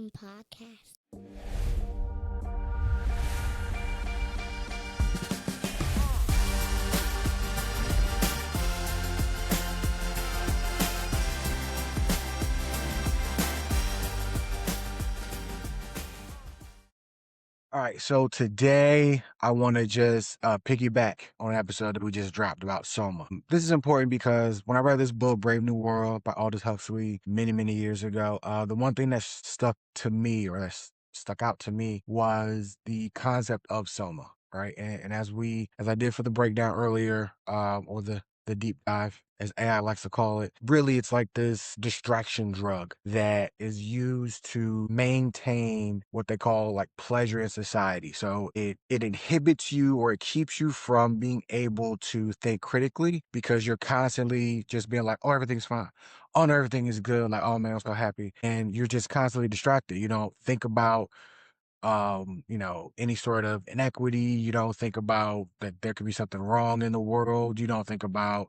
Welcome Podcast. All right, so today I want to just piggyback on an episode that we just dropped about Soma. This is important because when I read this book, Brave New World by Aldous Huxley, many years ago, the one thing that stuck to me or that stuck out to me was the concept of Soma, right? And as I did for the breakdown earlier, or the deep dive, as AI likes to call it. Really, it's like this distraction drug that is used to maintain what they call like pleasure in society. So it inhibits you or it keeps you from being able to think critically because you're constantly just being like, oh, everything's fine. Oh, no, everything is good. Like, oh man, I'm so happy. And you're just constantly distracted. You don't think about any sort of inequity. You don't think about that there could be something wrong in the world. You don't think about,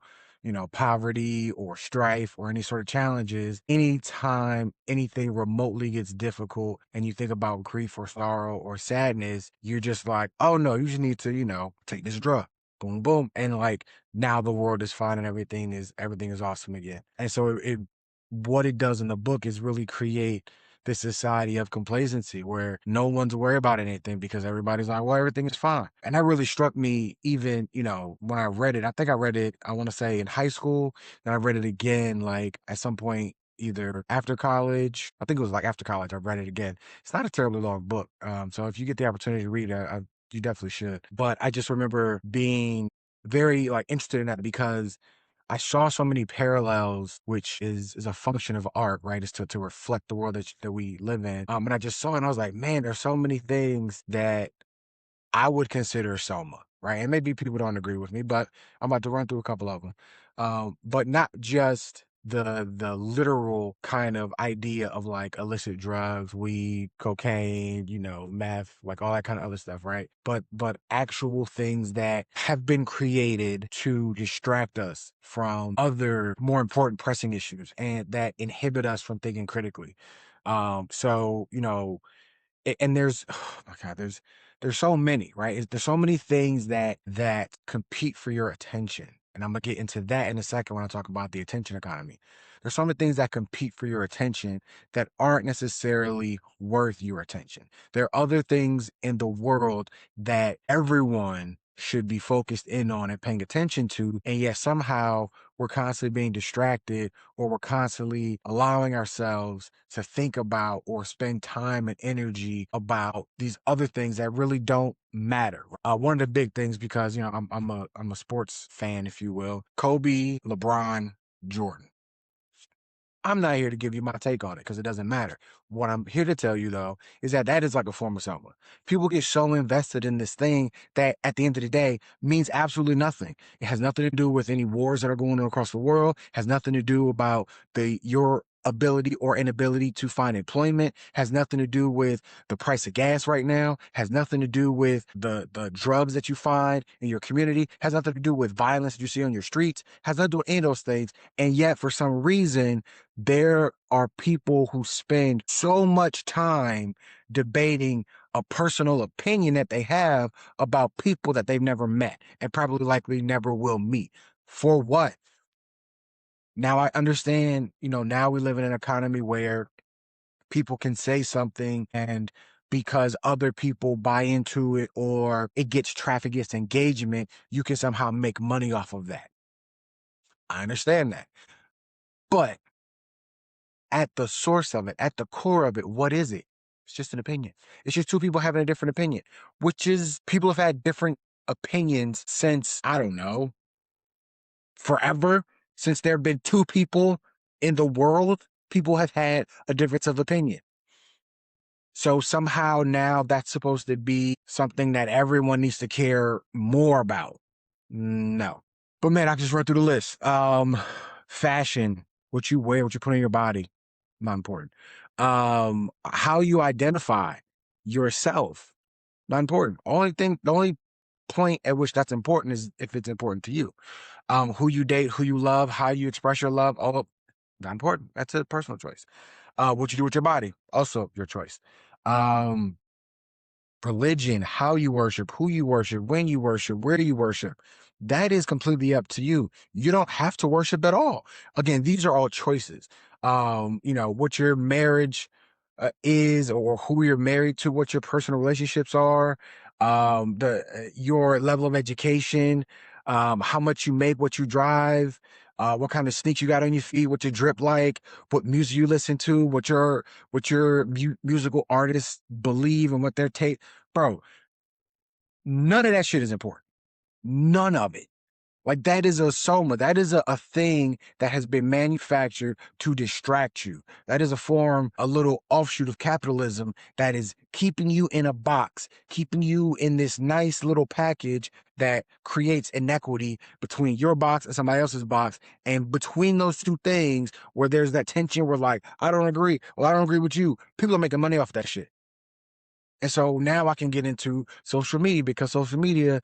poverty or strife or any sort of challenges. Anytime anything remotely gets difficult and you think about grief or sorrow or sadness, you're just like, oh no, you just need to, take this drug. Boom, boom. And like now the world is fine and everything is awesome again. And so what it does in the book is really create this society of complacency where no one's worried about anything because everybody's like, well, everything is fine. And that really struck me even, when I read it. I think I read it, I want to say in high school. Then I read it again, like at some point, either after college. I think it was like after college, I read it again. It's not a terribly long book. So if you get the opportunity to read it, you definitely should. But I just remember being very like interested in that because I saw so many parallels, which is a function of art, right? Is to reflect the world that we live in. And I just saw it and I was like, man, there's so many things that I would consider Soma, right? And maybe people don't agree with me, but I'm about to run through a couple of them. But not just the literal kind of idea of like illicit drugs, weed, cocaine, meth, like all that kind of other stuff, right? But actual things that have been created to distract us from other more important pressing issues and that inhibit us from thinking critically. So, and there's oh my god there's so many, right? There's so many things that compete for your attention, and I'm gonna get into that in a second when I talk about the attention economy. There's so many things that compete for your attention that aren't necessarily worth your attention. There are other things in the world that everyone should be focused in on and paying attention to, and yet somehow we're constantly being distracted, or we're constantly allowing ourselves to think about or spend time and energy about these other things that really don't matter. One of the big things, because I'm a sports fan, if you will. Kobe, LeBron, Jordan. I'm not here to give you my take on it because it doesn't matter. What I'm here to tell you, though, is that is like a form of Soma. People get so invested in this thing that at the end of the day means absolutely nothing. It has nothing to do with any wars that are going on across the world, has nothing to do about your ability or inability to find employment, has nothing to do with the price of gas right now, has nothing to do with the drugs that you find in your community, has nothing to do with violence that you see on your streets, has nothing to do with any of those things. And yet, for some reason, there are people who spend so much time debating a personal opinion that they have about people that they've never met and probably likely never will meet. For what? Now I understand, now we live in an economy where people can say something, and because other people buy into it or it gets traffic, gets engagement, you can somehow make money off of that. I understand that. But at the source of it, at the core of it, what is it? It's just an opinion. It's just two people having a different opinion, which is people have had different opinions since, I don't know, forever. Since there have been two people in the world, people have had a difference of opinion. So somehow now that's supposed to be something that everyone needs to care more about. No. But man, I just run through the list. Fashion, what you wear, what you put on your body, not important. How you identify yourself, not important. The only point at which that's important is if it's important to you. Who you date, who you love, how you express your love, all not important. That's a personal choice. What you do with your body, also your choice. Um, Religion, how you worship, who you worship, when you worship, where do you worship, that is completely up to you. You don't have to worship at all. Again, these are all choices. What your marriage is, or who you're married to, what your personal relationships are, the your level of education, how much you make, what you drive, what kind of sneaks you got on your feet, what you drip like, what music you listen to, what your musical artists believe and what their take. Bro, none of that shit is important. None of it. Like, that is a soma. That is a thing that has been manufactured to distract you. That is a form, a little offshoot of capitalism that is keeping you in a box, keeping you in this nice little package that creates inequity between your box and somebody else's box. And between those two things, where there's that tension where, like, I don't agree. Well, I don't agree with you. People are making money off that shit. And so now I can get into social media, because social media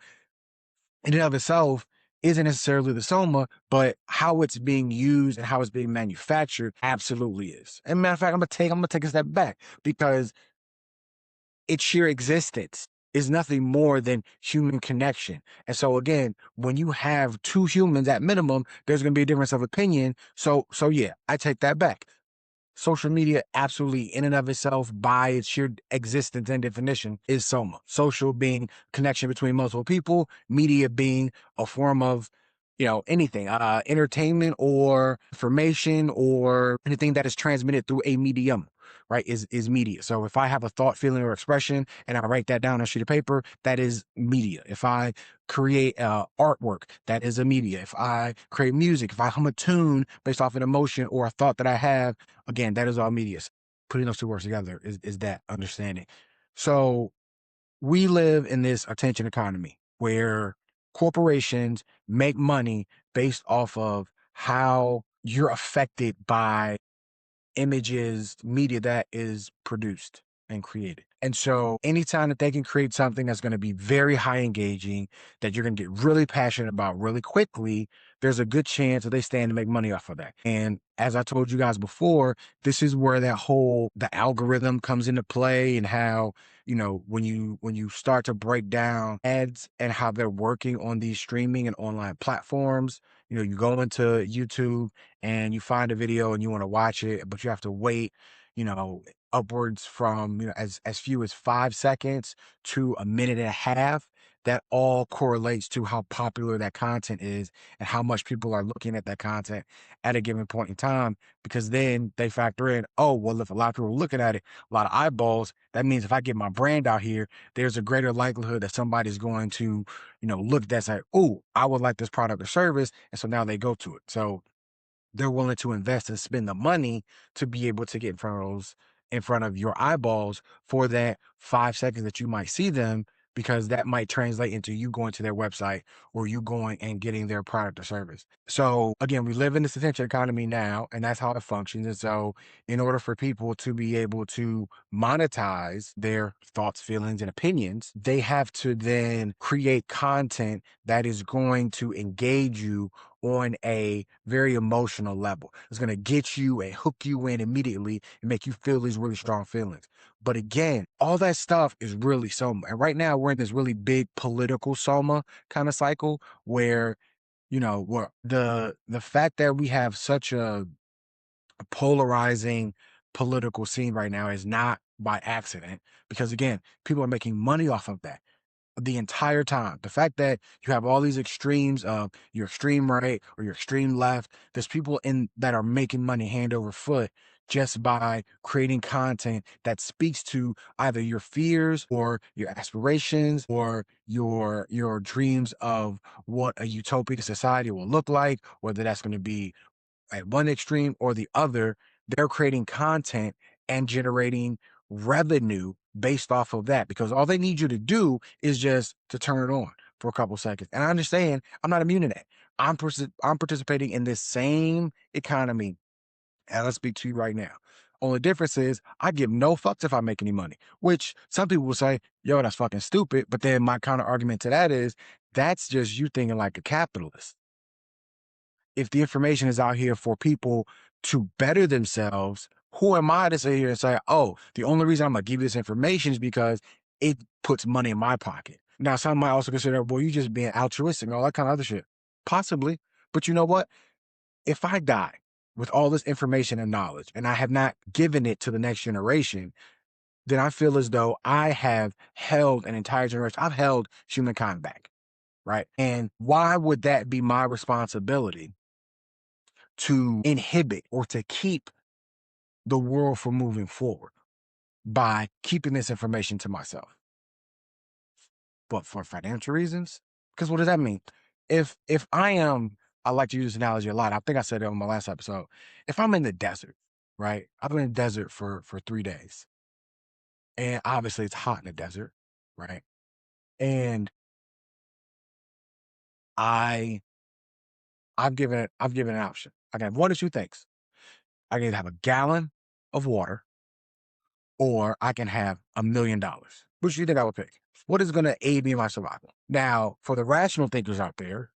in and of itself isn't necessarily the soma, but how it's being used and how it's being manufactured absolutely is. And matter of fact, I'm gonna take a step back, because its sheer existence is nothing more than human connection. And so again, when you have two humans at minimum, there's gonna be a difference of opinion. So yeah, I take that back. Social media, absolutely, in and of itself, by its sheer existence and definition, is soma. Social being connection between multiple people, media being a form of, anything, entertainment or information or anything that is transmitted through a medium, right? Is media. So if I have a thought, feeling, or expression, and I write that down on a sheet of paper, that is media. If I create artwork, that is a media. If I create music, if I hum a tune based off an emotion or a thought that I have, again, that is all media. Putting those two words together is that understanding. So we live in this attention economy where corporations make money based off of how you're affected by images, media that is produced and created. And so anytime that they can create something that's going to be very high engaging, that you're going to get really passionate about really quickly, there's a good chance that they stand to make money off of that. And as I told you guys before, this is where the algorithm comes into play, and how, when you start to break down ads and how they're working on these streaming and online platforms, you go into YouTube and you find a video and you want to watch it, but you have to wait, upwards from, as few as 5 seconds to a minute and a half. That all correlates to how popular that content is and how much people are looking at that content at a given point in time. Because then they factor in, oh, well, if a lot of people are looking at it, a lot of eyeballs, that means if I get my brand out here, there's a greater likelihood that somebody's going to, look at that and say, oh, I would like this product or service. And so now they go to it. So they're willing to invest and spend the money to be able to get in front of your eyeballs for that 5 seconds that you might see them, because that might translate into you going to their website or you going and getting their product or service. So again, we live in this attention economy now, and that's how it functions. And so in order for people to be able to monetize their thoughts, feelings, and opinions, they have to then create content that is going to engage you on a very emotional level. It's going to get you and hook you in immediately and make you feel these really strong feelings. But again, all that stuff is really soma. And right now we're in this really big political soma kind of cycle where, where the fact that we have such a polarizing political scene right now is not by accident, because again, people are making money off of that the entire time. The fact that you have all these extremes of your extreme right or your extreme left, there's people in that are making money hand over foot just by creating content that speaks to either your fears or your aspirations or your dreams of what a utopian society will look like, whether that's going to be at one extreme or the other. They're creating content and generating revenue based off of that, because all they need you to do is just to turn it on for a couple seconds. And I understand I'm not immune to that. I'm participating in this same economy as I speak to you right now. Only difference is I give no fucks if I make any money, which some people will say, yo, that's fucking stupid. But then my counter argument to that is that's just you thinking like a capitalist. If the information is out here for people to better themselves Who am I to sit here and say, oh, the only reason I'm going to give you this information is because it puts money in my pocket? Now, some might also consider, well, you just being altruistic and all that kind of other shit. Possibly. But you know what? If I die with all this information and knowledge and I have not given it to the next generation, then I feel as though I have held an entire generation. I've held humankind back, right? And why would that be my responsibility to inhibit or to keep the world from moving forward by keeping this information to myself? But for financial reasons? Because what does that mean? If I like to use this analogy a lot. I think I said it on my last episode. If I'm in the desert, right? I've been in the desert for 3 days. And obviously it's hot in the desert, right? And I I've given an option. I can have one or two things. I can either have a gallon of water or I can have $1 million. Which do you think I would pick? What is going to aid me in my survival? Now, for the rational thinkers out there,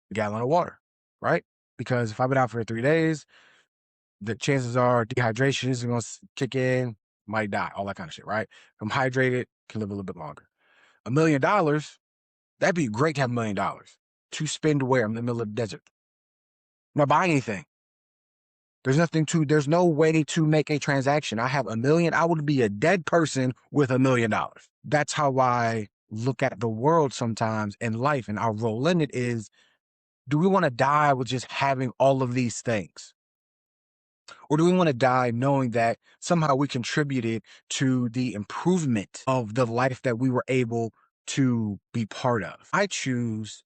a gallon of water, right? Because if I've been out for 3 days, the chances are dehydration is going to kick in, might die, all that kind of shit, right? If I'm hydrated, can live a little bit longer. $1 million, that'd be great to have $1 million to spend where? I'm in the middle of the desert. I'm not buying anything. There's no way to make a transaction. I have $1 million. I would be a dead person with $1 million. That's how I look at the world sometimes in life. And our role in it is, do we want to die with just having all of these things? Or do we want to die knowing that somehow we contributed to the improvement of the life that we were able to be part of? I choose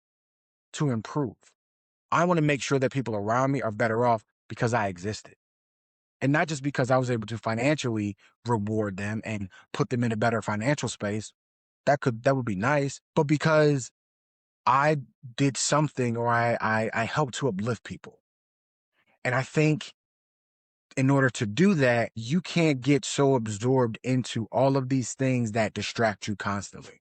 to improve. I want to make sure that people around me are better off because I existed. And not just because I was able to financially reward them and put them in a better financial space. That would be nice. But because I did something, or I helped to uplift people. And I think in order to do that, you can't get so absorbed into all of these things that distract you constantly.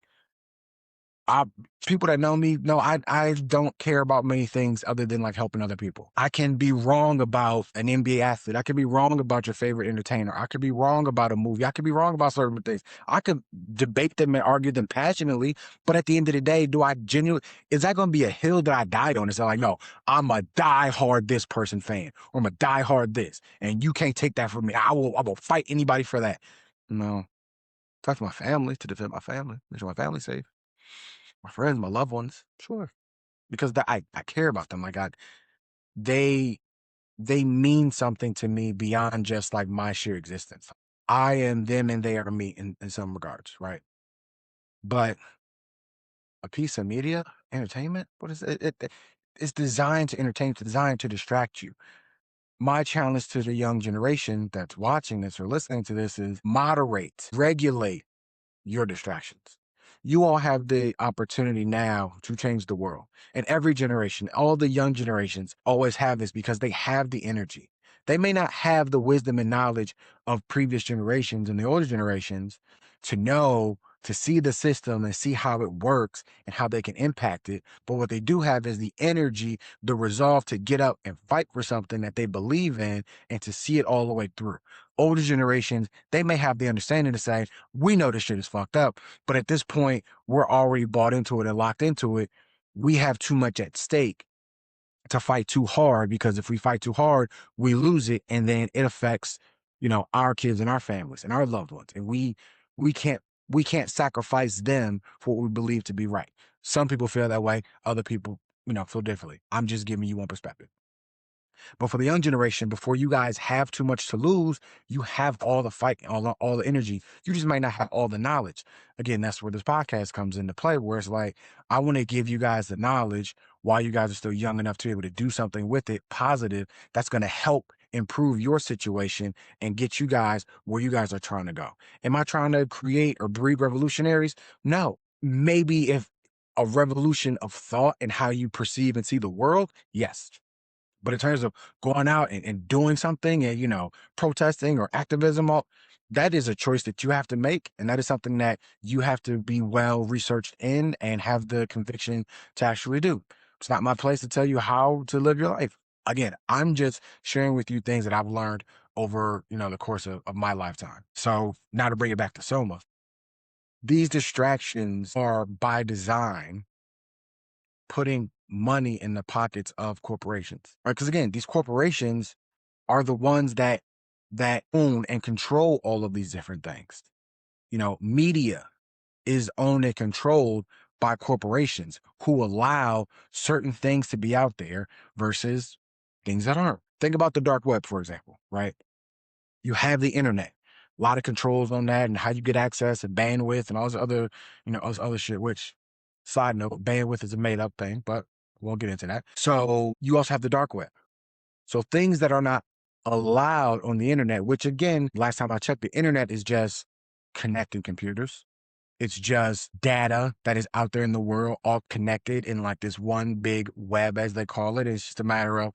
People that know me know I don't care about many things other than like helping other people. I can be wrong about an NBA athlete. I could be wrong about your favorite entertainer. I could be wrong about a movie. I could be wrong about certain things. I could debate them and argue them passionately, but at the end of the day, is that going to be a hill that I died on? It's like, no, I'm a diehard this person fan, or I'm a diehard this, and you can't take that from me. I will fight anybody for that. No, talk to my family to defend my family, make sure my family's safe. My friends, my loved ones, sure, because I care about them. Like they they mean something to me beyond just like my sheer existence. I am them and they are me in some regards, right? But a piece of media, entertainment, what is it? It's designed to entertain, it's designed to distract you. My challenge to the young generation that's watching this or listening to this is moderate, regulate your distractions. You all have the opportunity now to change the world. And every generation, all the young generations always have this because they have the energy. They may not have the wisdom and knowledge of previous generations and the older generations to know, to see the system and see how it works and how they can impact it. But what they do have is the energy, the resolve to get up and fight for something that they believe in and to see it all the way through. Older generations, they may have the understanding to say, we know this shit is fucked up, but at this point, we're already bought into it and locked into it. We have too much at stake to fight too hard, because if we fight too hard, we lose it, and then it affects, our kids and our families and our loved ones. And we can't we can't sacrifice them for what we believe to be right. Some people feel that way, other people, feel differently. I'm just giving you one perspective. But for the young generation, before you guys have too much to lose, you have all the fight, all the energy. You just might not have all the knowledge. Again, that's where this podcast comes into play, where it's like, I want to give you guys the knowledge while you guys are still young enough to be able to do something with it positive that's going to help improve your situation and get you guys where you guys are trying to go. Am I trying to create or breed revolutionaries? No. Maybe if a revolution of thought and how you perceive and see the world, yes. But in terms of going out and doing something and, protesting or activism, that is a choice that you have to make. And that is something that you have to be well researched in and have the conviction to actually do. It's not my place to tell you how to live your life. Again, I'm just sharing with you things that I've learned over, the course of my lifetime. So now to bring it back to Soma, these distractions are by design putting money in the pockets of corporations, right? Because again, these corporations are the ones that own and control all of these different things. Media is owned and controlled by corporations who allow certain things to be out there versus things that aren't. Think about the dark web, for example, right? You have the internet, a lot of controls on that and how you get access and bandwidth and all this other, all this other shit, which side note, bandwidth is a made up thing, but we won't get into that. So you also have the dark web. So things that are not allowed on the internet, which again, last time I checked, the internet is just connecting computers. It's just data that is out there in the world, all connected in like this one big web, as they call it. It's just a matter of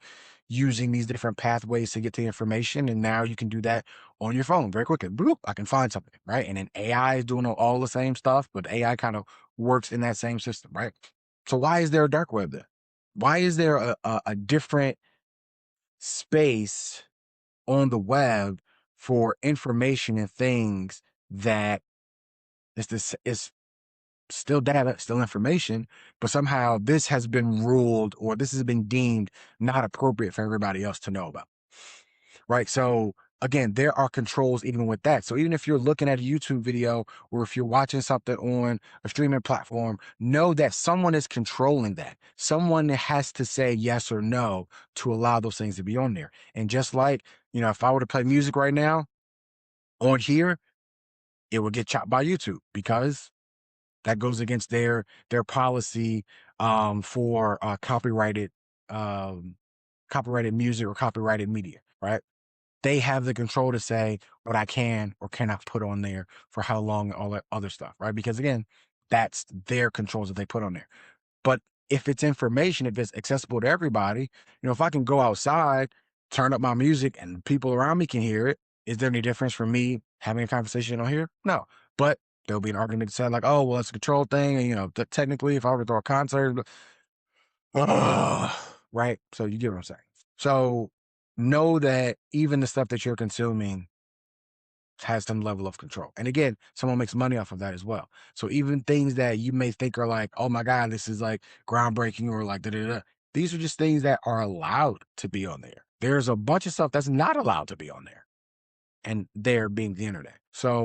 using these different pathways to get to information. And now you can do that on your phone very quickly. Bloop, I can find something, right? And then AI is doing all the same stuff, but AI kind of works in that same system, right? So why is there a dark web then? Why is there a different space on the web for information and things that is still data, still information, but somehow this has been ruled or this has been deemed not appropriate for everybody else to know about, right? So again, there are controls even with that. So even if you're looking at a YouTube video or if you're watching something on a streaming platform, know that someone is controlling that. Someone has to say yes or no to allow those things to be on there. And just like, if I were to play music right now on here, it would get chopped by YouTube because that goes against their policy for um, copyrighted music or copyrighted media, right? They have the control to say what I can or cannot put on there for how long, all that other stuff, right? Because again, that's their controls that they put on there. But if it's information, if it's accessible to everybody, if I can go outside, turn up my music and people around me can hear it, is there any difference from me having a conversation on here? No. But there'll be an argument that said like, oh, well, it's a control thing. And, technically if I were to throw a concert, right? So you get what I'm saying. So know that even the stuff that you're consuming has some level of control. And again, someone makes money off of that as well. So even things that you may think are like, oh my God, this is like groundbreaking or like da da da. These are just things that are allowed to be on there. There's a bunch of stuff that's not allowed to be on there. And there being the internet. So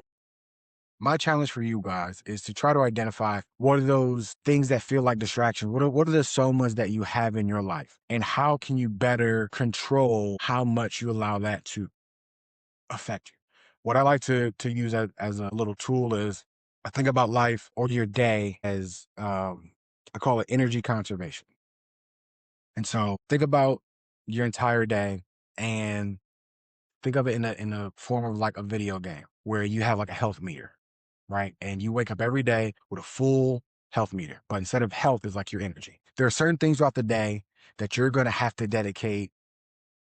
my challenge for you guys is to try to identify what are those things that feel like distractions. What are the somas that you have in your life? And how can you better control how much you allow that to affect you? What I like to use as a little tool is I think about life or your day as I call it energy conservation. And so think about your entire day and think of it in a form of like a video game where you have like a health meter, right? And you wake up every day with a full health meter, but instead of health is like your energy. There are certain things throughout the day that you're going to have to dedicate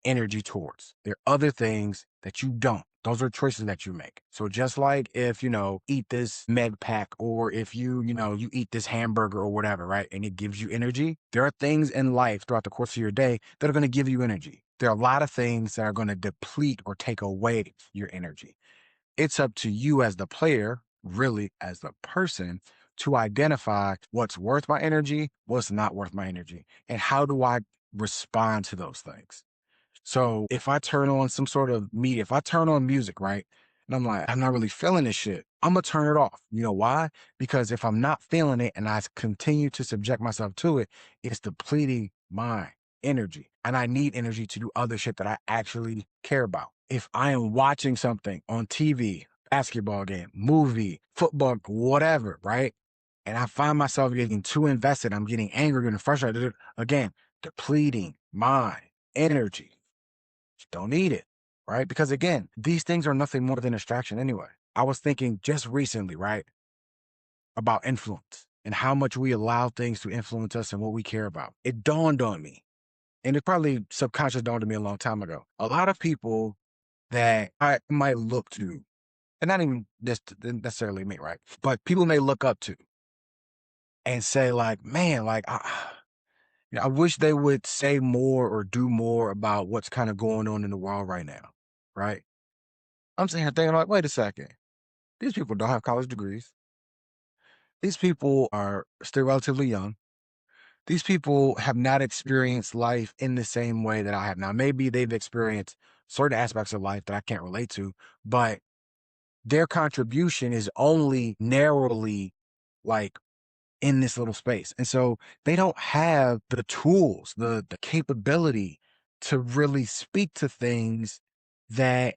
energy towards. There are other things that you don't. Those are choices that you make. So just like if, eat this med pack or if you eat this hamburger or whatever, right? And it gives you energy. There are things in life throughout the course of your day that are going to give you energy. There are a lot of things that are going to deplete or take away your energy. It's up to you as the player, really as the person, to identify what's worth my energy, what's not worth my energy, and how do I respond to those things. So if I turn on some sort of media, if I turn on music, right, and I'm like, I'm not really feeling this shit, I'm gonna turn it off. You know why? Because if I'm not feeling it and I continue to subject myself to it, it's depleting my energy. And I need energy to do other shit that I actually care about. If I am watching something on TV, basketball game, movie, football, whatever, right? And I find myself getting too invested, I'm getting angry and frustrated, again, depleting my energy. Don't need it, right? Because again, these things are nothing more than distraction anyway. I was thinking just recently, right, about influence and how much we allow things to influence us and what we care about. It dawned on me, and it probably subconscious dawned on me a long time ago. A lot of people that I might look to, and not even just necessarily me, right? But people may look up to and say, like, man, like, I wish they would say more or do more about what's kind of going on in the world right now. right? I'm sitting here thinking like, wait a second. These people don't have college degrees. These people are still relatively young. These people have not experienced life in the same way that I have. Now, maybe they've experienced certain aspects of life that I can't relate to, but their contribution is only narrowly like in this little space. And so they don't have the tools, the capability to really speak to things that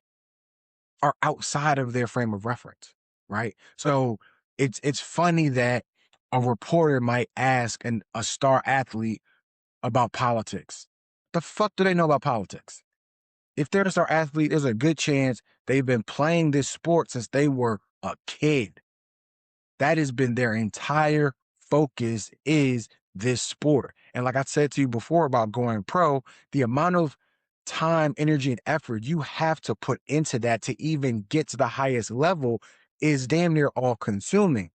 are outside of their frame of reference, right? So it's funny that a reporter might ask a star athlete about politics. The fuck do they know about politics? If they're a star athlete, there's a good chance they've been playing this sport since they were a kid. That has been their entire focus is this sport. And like I said to you before about going pro, the amount of time, energy, and effort you have to put into that to even get to the highest level is damn near all consuming.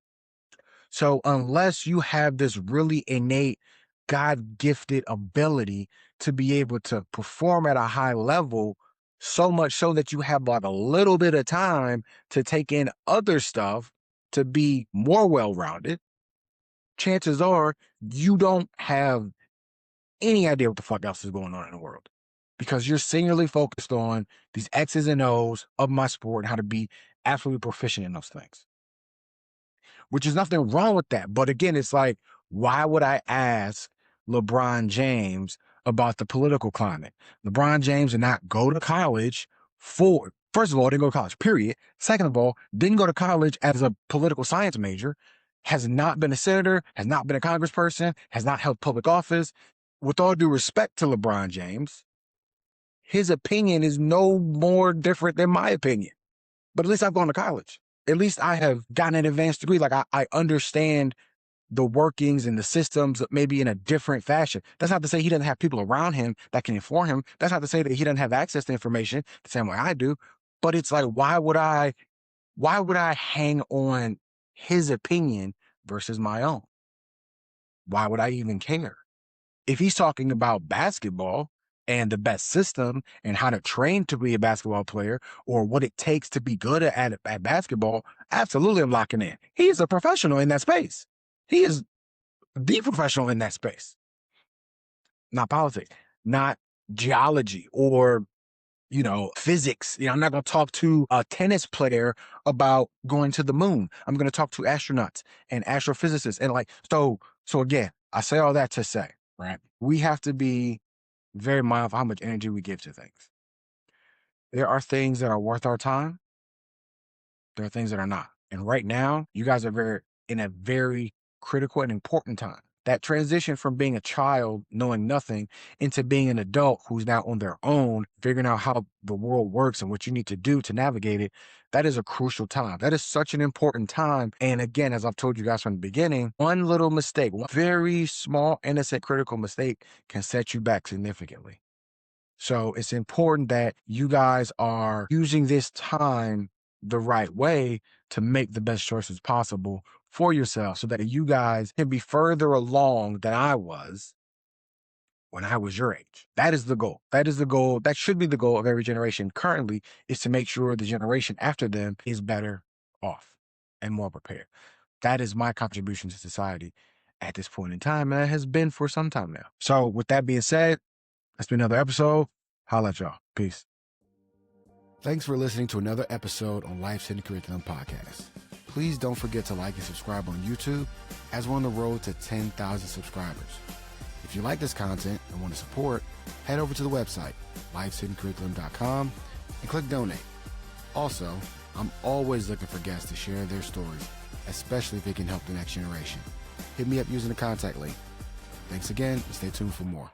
So unless you have this really innate God gifted ability to be able to perform at a high level, so much so that you have like a little bit of time to take in other stuff to be more well-rounded, chances are you don't have any idea what the fuck else is going on in the world because you're singularly focused on these X's and O's of my sport and how to be absolutely proficient in those things, which is nothing wrong with that. But again, it's like, why would I ask LeBron James about the political climate? LeBron James did not go to college first of all, didn't go to college, period. Second of all, didn't go to college as a political science major, has not been a senator, has not been a congressperson, has not held public office. With all due respect to LeBron James, his opinion is no more different than my opinion. But at least I've gone to college. At least I have gotten an advanced degree. Like I understand the workings and the systems maybe in a different fashion. That's not to say he doesn't have people around him that can inform him. That's not to say that he doesn't have access to information the same way I do. But it's like, why would I hang on his opinion versus my own? Why would I even care? If he's talking about basketball and the best system and how to train to be a basketball player or what it takes to be good at basketball, absolutely I'm locking in. He is a professional in that space. He is the professional in that space. Not politics, not geology or, physics. I'm not going to talk to a tennis player about going to the moon. I'm going to talk to astronauts and astrophysicists. And so again, I say all that to say, right? We have to be very mindful of how much energy we give to things. There are things that are worth our time. There are things that are not. And right now, you guys are in a very critical and important time. That transition from being a child, knowing nothing, into being an adult who's now on their own, figuring out how the world works and what you need to do to navigate it, that is a crucial time. That is such an important time. And again, as I've told you guys from the beginning, one little mistake, one very small, innocent, critical mistake can set you back significantly. So it's important that you guys are using this time the right way to make the best choices possible for yourself so that you guys can be further along than I was when I was your age. That is the goal. That is the goal. That should be the goal of every generation currently, is to make sure the generation after them is better off and more prepared. That is my contribution to society at this point in time, and it has been for some time now. So with that being said, that's been another episode. Holla at y'all. Peace. Thanks for listening to another episode on Life's Hidden Curriculum Podcast. Please don't forget to like and subscribe on YouTube as we're on the road to 10,000 subscribers. If you like this content and want to support, head over to the website, lifeshiddencurriculum.com, and click donate. Also, I'm always looking for guests to share their stories, especially if it can help the next generation. Hit me up using the contact link. Thanks again, and stay tuned for more.